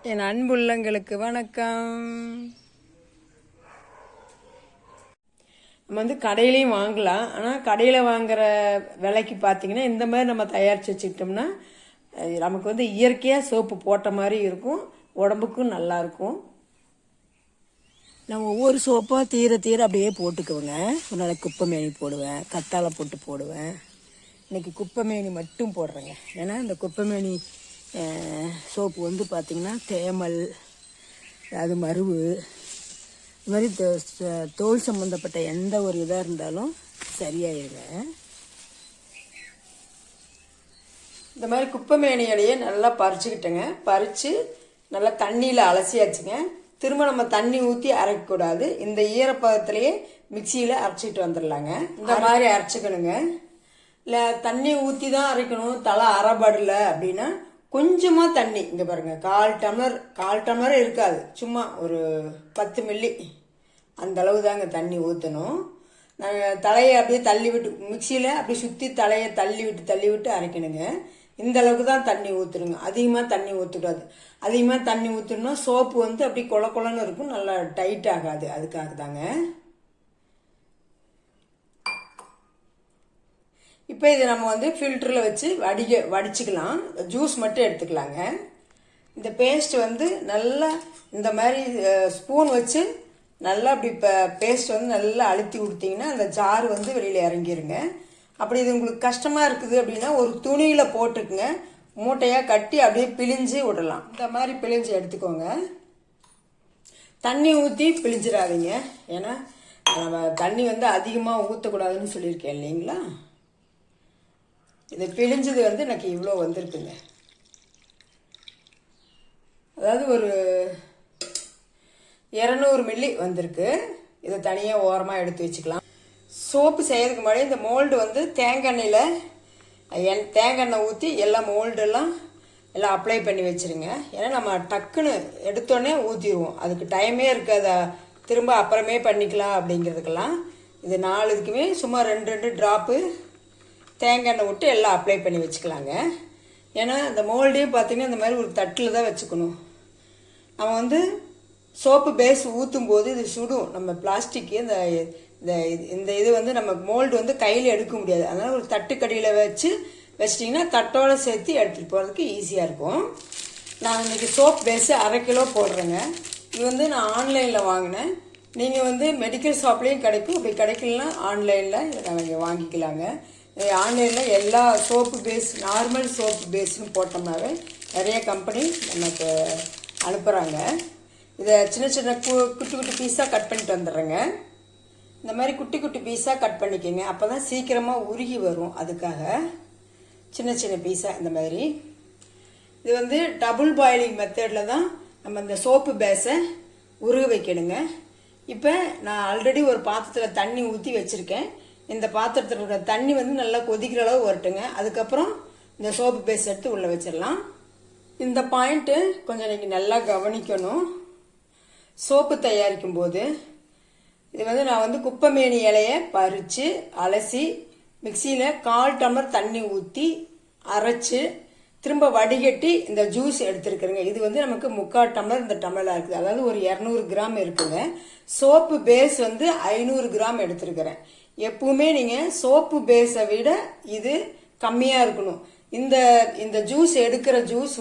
என் அன்புள்ளங்களுக்கு வணக்கம். நம்ம கடையிலையும் வாங்கலாம். ஆனால் கடையில் வாங்குற விலைக்கு பார்த்தீங்கன்னா இந்த மாதிரி நம்ம தயாரித்து வச்சுக்கிட்டோம்னா நமக்கு இயற்கையாக சோப்பு போட்ட மாதிரி இருக்கும், உடம்புக்கும் நல்லாயிருக்கும். நான் ஒவ்வொரு சோப்பாக தீர தீர அப்படியே போட்டுக்குவேங்க. ஒரு நாளைக்கு குப்பைமேனி போடுவேன், கத்தாழை போட்டு போடுவேன். இன்றைக்கி குப்பைமேனி மட்டும் போடுறேங்க. ஏன்னா இந்த குப்பைமேனி சோப்பு பார்த்திங்கன்னா தேமல், அது மருவு, இது மாதிரி தோல் சம்மந்தப்பட்ட எந்த ஒரு இதாக இருந்தாலும் சரியாயிருங்க. இந்த மாதிரி குப்பைமேனி இலையை நல்லா பறிச்சுக்கிட்டேங்க. பறித்து நல்லா தண்ணியில் அலசியாச்சுங்க. திரும்ப நம்ம தண்ணி ஊற்றி அரைக்கக்கூடாது. இந்த ஈரப்பதத்திலேயே மிக்சியில் அரைச்சிட்டு வந்துடலாங்க. இந்த மாதிரி அரைச்சிக்கணுங்க. இல்லை தண்ணி ஊற்றி தான் அரைக்கணும், தலை அரைபடல அப்படின்னா கொஞ்சமாக தண்ணி, இங்கே பாருங்கள், கால் டம்ளர் இருக்காது, சும்மா ஒரு 10 மில்லி அந்த அளவு தாங்க தண்ணி ஊற்றணும். நான் தலையை அப்படியே தள்ளி விட்டு மிக்சியில் அப்படியே சுற்றி தலையை தள்ளி விட்டு அரைக்கணுங்க. இந்த அளவுக்கு தான் தண்ணி ஊற்றணுங்க. அதிகமாக தண்ணி ஊற்றக்கூடாது. அதிகமாக தண்ணி ஊற்றணும்னா சோப்பு அப்படி கொலன்னு இருக்கும், நல்லா டைட் ஆகாது. அதுக்காக தாங்க. இப்போ இதை நம்ம ஃபில்டரில் வச்சு வடிச்சுக்கலாம். ஜூஸ் மட்டும் எடுத்துக்கலாங்க. இந்த பேஸ்ட் நல்லா இந்த மாதிரி ஸ்பூன் வச்சு நல்லா அப்படி பேஸ்ட் நல்லா அழுத்தி கொடுத்தீங்கன்னா அந்த ஜார் வெளியில் இறங்கிருங்க. அப்படி இது உங்களுக்கு கஷ்டமாக இருக்குது அப்படின்னா ஒரு துணியில் போட்டுக்குங்க, மூட்டையாக கட்டி அப்படியே பிழிஞ்சு விடலாம். இந்த மாதிரி பிழிஞ்சு எடுத்துக்கோங்க. தண்ணி ஊற்றி பிழிஞ்சிடாதீங்க. ஏன்னா நம்ம தண்ணி அதிகமாக ஊற்றக்கூடாதுன்னு சொல்லியிருக்கேன் இல்லைங்களா. இதை பிழிஞ்சது எனக்கு இவ்வளோ வந்திருக்குங்க. அதாவது ஒரு 200 மில்லி வந்திருக்கு. இதை தனியாக ஓரமாக எடுத்து வச்சுக்கலாம். சோப்பு செய்யறதுக்கு முன்னாடி இந்த மோல்டு தேங்காய் எண்ணெய் ஊற்றி எல்லாம் மோல்டெல்லாம் எல்லாம் அப்ளை பண்ணி வச்சுருங்க. ஏன்னா நம்ம டக்குன்னு எடுத்தோடனே ஊற்றிடுவோம், அதுக்கு டைமே இருக்காது, திரும்ப அப்புறமே பண்ணிக்கலாம் அப்படிங்கிறதுக்கெல்லாம். இது 4 இதுக்குமே சும்மா 2 ட்ராப்பு தேங்காய் எண்ணெய் விட்டு எல்லாம் அப்ளை பண்ணி வச்சுக்கலாங்க. ஏன்னா இந்த மோல்டையும் பார்த்தீங்கன்னா இந்த மாதிரி ஒரு தட்டில் தான் வச்சுக்கணும். நம்ம சோப்பு பேஸ் ஊற்றும் போது இது சுடும். நம்ம பிளாஸ்டிக்கு இந்த இது நம்ம மோல்டு கையில் எடுக்க முடியாது. அதனால் ஒரு தட்டுக்கடியில் வச்சிட்டிங்கன்னா தட்டோடு சேர்த்து எடுத்துகிட்டு போகிறதுக்கு ஈஸியாக இருக்கும். நான் இன்றைக்கி சோப் பேஸு 1/2 கிலோ போடுறேங்க. இது நான் ஆன்லைனில் வாங்கினேன். நீங்கள் மெடிக்கல் ஷாப்லேயும் கிடைக்கும். இப்படி கிடைக்கலன்னா ஆன்லைனில் இதை நாங்கள் வாங்கிக்கலாங்க. ஆன்லைனில் எல்லா சோப்பு பேஸ், நார்மல் சோப்பு பேஸ்னு போட்டோம்னாவே நிறைய கம்பெனி நமக்கு அனுப்புகிறாங்க. இதை சின்ன குட்டி பீஸாக கட் பண்ணிட்டு வந்துடுறேங்க. இந்த மாதிரி குட்டி பீஸாக கட் பண்ணிக்கோங்க. அப்போ தான் சீக்கிரமாக உருகி வரும். அதுக்காக சின்ன பீஸாக இந்த மாதிரி. இது டபுள் பாயிலிங் மெத்தடில் தான் நம்ம இந்த சோப்பு பேஸை உருக வைக்கணுங்க. இப்போ நான் ஆல்ரெடி ஒரு பாத்திரத்தில் தண்ணி ஊற்றி வச்சுருக்கேன். இந்த பாத்திரத்தில் இருக்கிற தண்ணி நல்லா கொதிக்கிற அளவு வரட்டுங்க. அதுக்கப்புறம் இந்த சோப்பு பேஸ் எடுத்து உள்ளே வச்சிடலாம். இந்த பாயிண்ட்டு கொஞ்சம் நீங்கள் நல்லா கவனிக்கணும். சோப்பு தயாரிக்கும் போது இது நான் குப்பைமேனி இலையை பறித்து அலசி மிக்சியில் 1/4 டம்ளர் தண்ணி ஊற்றி அரைச்சி திரும்ப வடிகட்டி இந்த ஜூஸ் எடுத்துருக்குறேங்க. இது நமக்கு 3/4 டம்ளர் இந்த டம்ளராக இருக்குது. அதாவது ஒரு 200 கிராம் இருக்குங்க. சோப்பு பேஸ் 500 கிராம் எடுத்துருக்கிறேன். எப்பவுமே நீங்கள் சோப்பு பேஸை விட இது கம்மியாக இருக்கணும். இந்த ஜூஸ் எடுக்கிற ஜூஸ்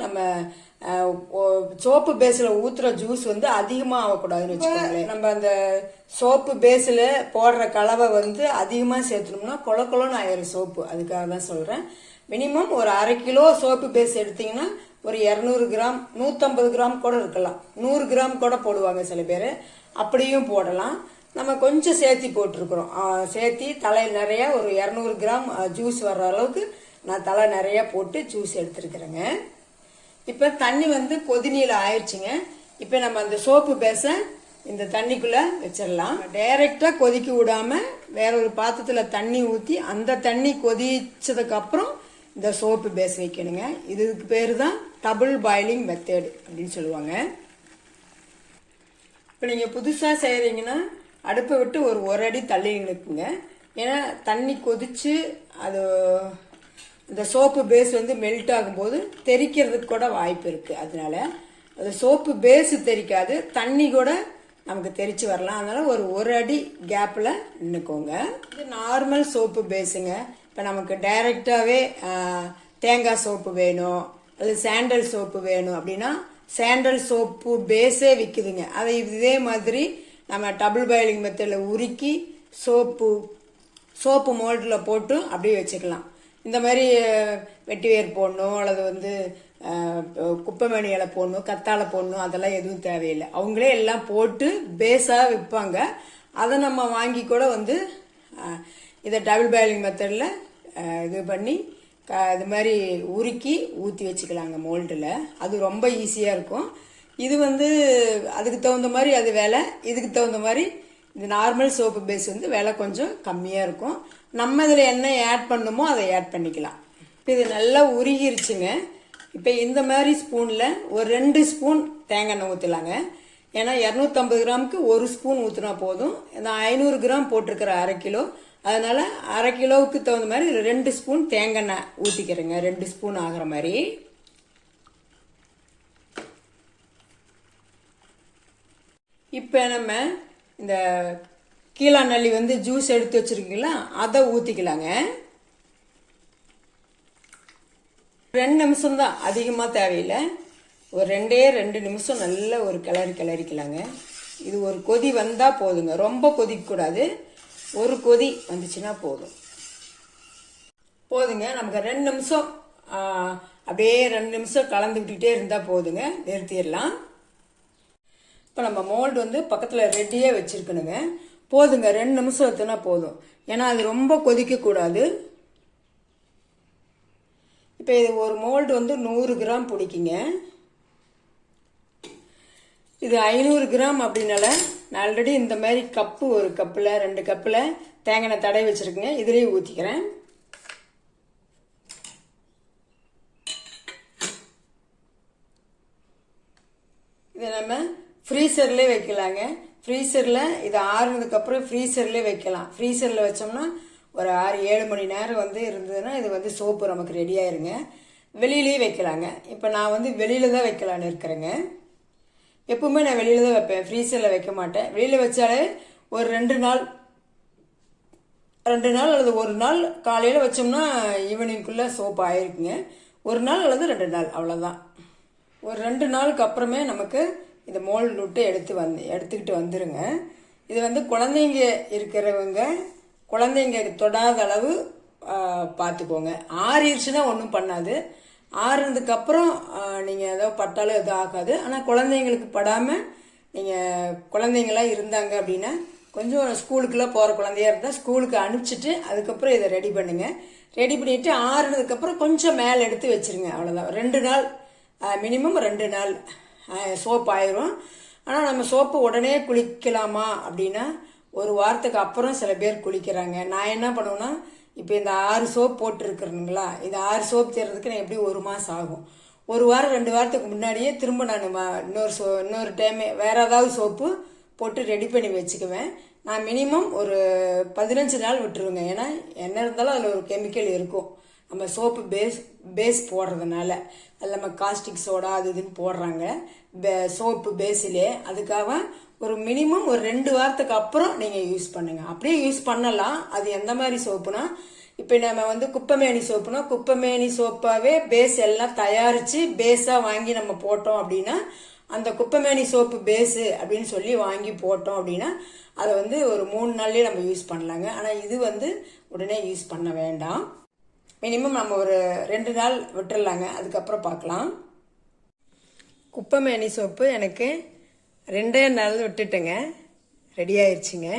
நம்ம சோப்பு பேஸில் ஊற்றுற ஜூஸ் அதிகமாக ஆகக்கூடாதுன்னு வச்சுக்கோங்களேன். நம்ம அந்த சோப்பு பேஸில் போடுற கலவை அதிகமாக சேர்த்துனோம்னா கொலன்னு ஆயிரும் சோப்பு. அதுக்காக தான் சொல்கிறேன். மினிமம் ஒரு 1/2 கிலோ சோப்பு பேஸ் எடுத்தீங்கன்னா ஒரு 200 கிராம், 150 கிராம் கூட இருக்கலாம், 100 கிராம் கூட போடுவாங்க சில பேர். அப்படியும் போடலாம். நம்ம கொஞ்சம் சேர்த்தி போட்டிருக்கிறோம். சேர்த்தி தலை நிறையா ஒரு 200 கிராம் ஜூஸ் வர்ற அளவுக்கு நான் தலை நிறையா போட்டு ஜூஸ் எடுத்துருக்குறேங்க. இப்போ தண்ணி கொதிநீர் ஆயிடுச்சுங்க. இப்போ நம்ம அந்த சோப்பு பேஸை இந்த தண்ணிக்குள்ளே வச்சிடலாம். டைரெக்டாக கொதிக்க விடாமல் வேற ஒரு பாத்திரத்தில் தண்ணி ஊற்றி அந்த தண்ணி கொதிச்சதுக்கப்புறம் இந்த சோப்பு பேஸ் வைக்கணுங்க. இதுக்கு பேர் தான் டபுள் பாயிலிங் மெத்தேடு அப்படின்னு சொல்லுவாங்க. இப்போ நீங்கள் புதுசாக செய்கிறீங்கன்னா அடுப்பை விட்டு ஒரு அடி தள்ளி நிற்குங்க. ஏன்னா தண்ணி கொதிச்சு அது இந்த சோப்பு பேஸ் மெல்ட் ஆகும்போது தெறிக்கிறதுக்கு கூட வாய்ப்பு இருக்குது. அதனால அது சோப்பு பேஸு தெரிக்காது, தண்ணி கூட நமக்கு தெரிச்சு வரலாம். அதனால ஒரு அடி கேப்பில் நின்றுக்கோங்க. இது நார்மல் சோப்பு பேஸுங்க. இப்போ நமக்கு டைரெக்டாகவே தேங்காய் சோப்பு வேணும், அது சாண்டல் சோப்பு வேணும் அப்படின்னா சாண்டல் சோப்பு பேஸே விற்குதுங்க. அதை இதே மாதிரி நம்ம டபுள் பாயிலிங் மெத்தடில் உருக்கி சோப்பு மோல்டில் போட்டு அப்படியே வச்சுக்கலாம். இந்த மாதிரி வெட்டிவேர் போடணும் அல்லது குப்பைமேனி இலை போடணும், கத்தாழை போடணும், அதெல்லாம் எதுவும் தேவையில்லை. அவங்களே எல்லாம் போட்டு பேஸாக விற்பாங்க. அதை நம்ம வாங்கி கூட இதை டபுள் பாயிலிங் மெத்தடில் இது பண்ணி இது மாதிரி உருக்கி ஊற்றி வச்சுக்கலாங்க மோல்டில். அது ரொம்ப ஈஸியாக இருக்கும். இது அதுக்கு தகுந்த மாதிரி அது விலை, இதுக்கு தகுந்த மாதிரி இந்த நார்மல் சோப்பு பேஸ் விலை கொஞ்சம் கம்மியாக இருக்கும். நம்ம இதில் என்ன ஆட் பண்ணணுமோ அதை ஆட் பண்ணிக்கலாம். இப்போ இது நல்லா உருகிருச்சுங்க. இப்போ இந்த மாதிரி ஸ்பூனில் ஒரு 2 ஸ்பூன் தேங்காய் எண்ணெய் ஊற்றலாங்க. ஏன்னா 250 கிராமுக்கு 1 ஸ்பூன் ஊற்றினா போதும். நான் 500 கிராம் போட்டிருக்கிற 1/2 கிலோ, அதனால 1/2 கிலோவுக்கு தகுந்த மாதிரி 2 ஸ்பூன் தேங்காய் எண்ணெய் ஊற்றிக்கிறேங்க. 2 ஸ்பூன் ஆகிற மாதிரி. இப்போ நம்ம இந்த கீழாநெல்லி ஜூஸ் எடுத்து வச்சிருக்கீங்களா, அதை ஊற்றிக்கலாங்க. 2 நிமிஷம் தான், அதிகமாக தேவையில்லை. ஒரு 2 நிமிஷம் நல்ல ஒரு கிளறிக்கலாங்க. இது ஒரு கொதி வந்தால் போதுங்க, ரொம்ப கொதிக்கக்கூடாது. ஒரு கொதி வந்துச்சுன்னா போதுங்க. நமக்கு 2 நிமிஷம் அப்படியே 2 நிமிஷம் கலந்து விட்டுக்கிட்டே இருந்தால் போதுங்க, நிறுத்திடலாம். இப்போ நம்ம மோல்டு பக்கத்தில் ரெடியாக வச்சுருக்கணுங்க. போதுங்க, 2 நிமிஷம் எடுத்துனா போதும். ஏன்னா அது ரொம்ப கொதிக்கக்கூடாது. இப்போ இது ஒரு மோல்டு 100 கிராம் பிடிக்குங்க. இது 500 கிராம் அப்படின்னால நான் ஆல்ரெடி இந்த மாதிரி கப்பு, ஒரு கப்பில் 2 கப்பில் தேங்காய் எண்ணெய் தடவி வச்சுருக்குங்க. இதுலேயே ஊற்றிக்கிறேன். இதை நம்ம ஃப்ரீசர்லேயே வைக்கலாங்க. ஃப்ரீசரில் இது ஆறுனதுக்கப்புறம் ஃப்ரீசர்லேயே வைக்கலாம். ஃப்ரீசரில் வச்சோம்னா ஒரு 6-7 மணி நேரம் இருந்ததுன்னா இது சோப்பு நமக்கு ரெடி ஆயிருங்க. வெளியிலேயே வைக்கலாங்க. இப்போ நான் வெளியில் தான் வைக்கலான்னு இருக்கிறேங்க. எப்பவுமே நான் வெளியில் தான் வைப்பேன், ஃப்ரீசரில் வைக்க மாட்டேன். வெளியில் வச்சாலே ஒரு 2 நாள் அல்லது 1 நாள் காலையில் வச்சோம்னா ஈவினிங்குள்ளே சோப்பு ஆயிருக்குங்க. 1 நாள் அல்லது 2 நாள், அவ்வளோதான். ஒரு 2 நாளுக்கு அப்புறமே நமக்கு இந்த மோல்டு விட்டு எடுத்துக்கிட்டு வந்துருங்க. இது குழந்தைங்க இருக்கிறவங்க, குழந்தைங்க தொடாத அளவு பார்த்துக்கோங்க. ஆறிடுச்சுன்னா ஒன்றும் பண்ணாது. ஆறுனதுக்கப்புறம் நீங்கள் ஏதோ பட்டாலும் எதுவும் ஆகாது. ஆனால் குழந்தைங்களுக்கு படாமல் நீங்கள் குழந்தைங்களாம் இருந்தாங்க அப்படின்னா, கொஞ்சம் ஸ்கூலுக்குலாம் போகிற குழந்தையா இருந்தால் ஸ்கூலுக்கு அனுப்பிச்சிட்டு அதுக்கப்புறம் இதை ரெடி பண்ணுங்க. ரெடி பண்ணிவிட்டு ஆறுனதுக்கப்புறம் கொஞ்சம் மேலே எடுத்து வச்சுருங்க. அவ்வளோதான். 2 நாள் மினிமம் 2 நாள் சோப்பு ஆயிரும். ஆனால் நம்ம சோப்பு உடனே குளிக்கலாமா அப்படின்னா ஒரு வாரத்துக்கு அப்புறம் சில பேர் குளிக்கிறாங்க. நான் என்ன பண்ணுவேன்னா, இப்போ இந்த 6 சோப் போட்டுருக்குறேனுங்களா, இந்த 6 சோப் செய்கிறதுக்கு நான் எப்படி 1 மாதம் ஆகும். 1 வாரம் 2 வாரத்துக்கு முன்னாடியே திரும்ப நான் இன்னொரு டைம் வேறு ஏதாவது சோப்பு போட்டு ரெடி பண்ணி வச்சுக்குவேன். நான் மினிமம் ஒரு 15 நாள் விட்டுருவேங்க. ஏன்னா என்ன இருந்தாலும் அதில் ஒரு கெமிக்கல் இருக்கும். நம்ம சோப்பு பேஸ் போடுறதுனால அதில் நம்ம காஸ்டிக் சோடா அது இதுன்னு போடுறாங்க சோப்பு பேஸிலே. அதுக்காக ஒரு மினிமம் ஒரு 2 வாரத்துக்கு அப்புறம் நீங்கள் யூஸ் பண்ணுங்கள். அப்படியே யூஸ் பண்ணலாம். அது எந்த மாதிரி சோப்புனா, இப்போ நம்ம குப்பைமேனி சோப்புனா குப்பைமேனி சோப்பாகவே பேஸ் எல்லாம் தயாரித்து பேஸாக வாங்கி நம்ம போட்டோம் அப்படின்னா, அந்த குப்பைமேனி சோப்பு பேஸு அப்படின்னு சொல்லி வாங்கி போட்டோம் அப்படின்னா அதை ஒரு 3 நாள்லேயே நம்ம யூஸ் பண்ணலாங்க. ஆனால் இது உடனே யூஸ் பண்ண வேண்டாம். மினிமம் நம்ம ஒரு 2 நாள் விட்டுடலாங்க. அதுக்கப்புறம் பார்க்கலாம். குப்பைமேனி சோப்பு எனக்கு 2 நாள் விட்டுட்டேங்க, ரெடி ஆயிடுச்சுங்க.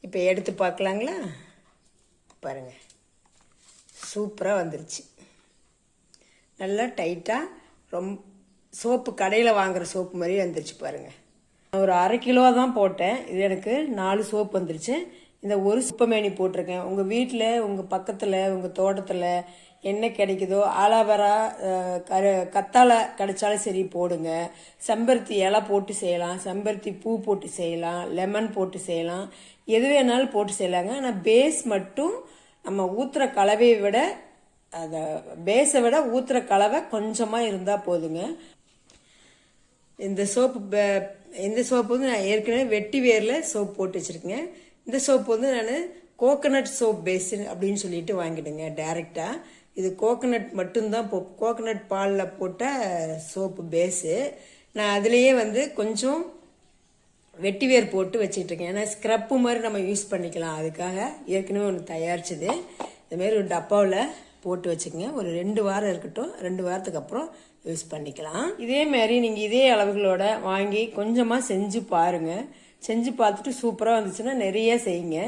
இப்போ எடுத்து பார்க்கலாங்களா? பாருங்கள், சூப்பராக வந்துருச்சு. நல்லா டைட்டாக ரொம்ப சோப்பு கடையில் வாங்குகிற சோப்பு மாதிரி வந்துருச்சு பாருங்கள். ஒரு 1/2 கிலோ தான் போட்டேன். இது எனக்கு 4 சோப்பு வந்துருச்சு. இந்த ஒரு குப்பைமேனி போட்டிருக்கேன். உங்கள் வீட்டில், உங்கள் பக்கத்தில், உங்கள் தோட்டத்தில் என்ன கிடைக்குதோ, ஆலாவரா கத்தாழை கிடைச்சாலும் சரி போடுங்க. செம்பருத்தி இலை போட்டு செய்யலாம், செம்பருத்தி பூ போட்டு செய்யலாம், லெமன் போட்டு செய்யலாம், எது வேணாலும் போட்டு செய்யலாங்க. ஆனால் பேஸ் மட்டும் நம்ம ஊற்றுற கலவையை விட, அதை பேஸை விட ஊற்றுற கலவை கொஞ்சமாக இருந்தால் போதுங்க. இந்த சோப்பு வந்து நான் ஏற்கனவே வெட்டி வேரில் சோப் போட்டு வச்சுருக்கேங்க. இந்த சோப்பு வந்து நான் கோகனட் சோப் பேஸு அப்படின்னு சொல்லிட்டு வாங்கிடுங்க டைரெக்டாக. இது கோகனட் மட்டும்தான் கோகனட் பாலில் போட்ட சோப்பு பேஸு. நான் அதுலேயே வந்து கொஞ்சம் வெட்டி வேர் போட்டு வச்சுட்ருக்கேன். ஏன்னா ஸ்க்ரப்பு மாதிரி நம்ம யூஸ் பண்ணிக்கலாம். அதுக்காக ஏற்கனவே ஒன்று தயாரிச்சது. இதுமாரி ஒரு டப்பாவில் போட்டு வச்சுக்கோங்க. ஒரு 2 வாரம் இருக்கட்டும். 2 வாரத்துக்கு அப்புறம் யூஸ் பண்ணிக்கலாம். இதே மாதிரி நீங்கள் இதே அளவுகளோட வாங்கி கொஞ்சமாக செஞ்சு பாருங்கள். செஞ்சு பார்த்துட்டு சூப்பராக வந்துச்சுன்னா நிறைய செய்யுங்க.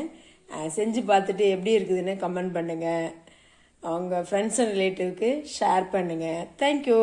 செஞ்சு பார்த்துட்டு எப்படி இருக்குதுன்னு கமெண்ட் பண்ணுங்கள். அவங்க ஃப்ரெண்ட்ஸ் அண்ட் ரிலேட்டிவ்க்கு ஷேர் பண்ணுங்கள். தேங்க்யூ.